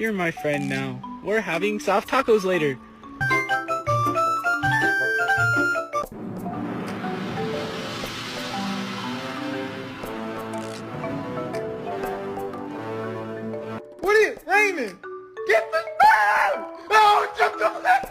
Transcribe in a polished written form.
You're my friend now. We're having soft tacos later. What is it? Raining! Get the bag! Oh, jump on that!